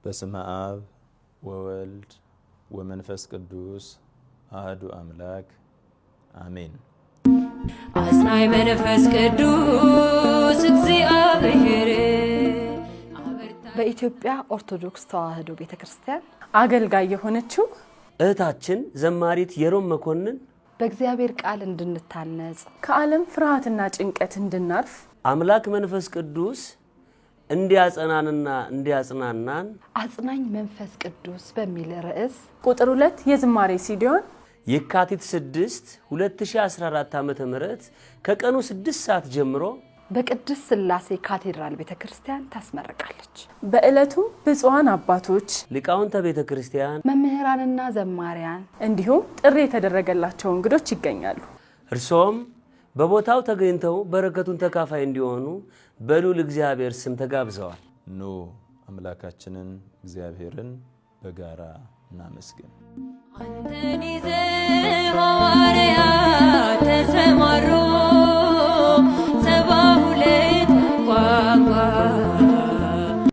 በስመ አብ ወወልድ ወመንፈስ ቅዱስ አሐዱ አምላክ አሜን። አጽናኝ መንፈስ ቅዱስ እግዚአብሔር በኢትዮጵያ ኦርቶዶክስ ተዋሕዶ ቤተክርስቲያን አገልጋይ የሆነችው እህታችን ዘማሪት የሮም መኮንን በእግዚአብሔር ቃል እንድንታነጽ ከዓለም ፍርሃትና ጭንቀት እንድናርፍ አምላክ መንፈስ ቅዱስ እንዲያጸናንና እንዲያጽናናን አጽናኝ መንፈስ ቅዱስ በሚል ርዕስ ቁጥር 2 የዝማሬ ሲዲዮን የካቲት 6 2014 ዓ.ም ከቀኑ 6 ሰዓት ጀምሮ በቅድስት ሥላሴ ካቴድራል ቤተክርስቲያን ታስመርቃለች። በዕለቱም ብፁዓን አባቶች፣ ሊቃውንተ ቤተክርስቲያን፣ መምህራንና ዘማሪያን እንዲሁም ጥሪ የተደረገላቸው እንግዶች ይገኛሉ። እርሶም በቦታው ተገኝተው በረከቱን ተካፋይ እንዲሆኑ በልዑል እግዚአብሔር ስም ተጋብዘዋል። ኑ አምላካችንን እግዚአብሔርን በጋራ እናመስግን። አንተን ይዘን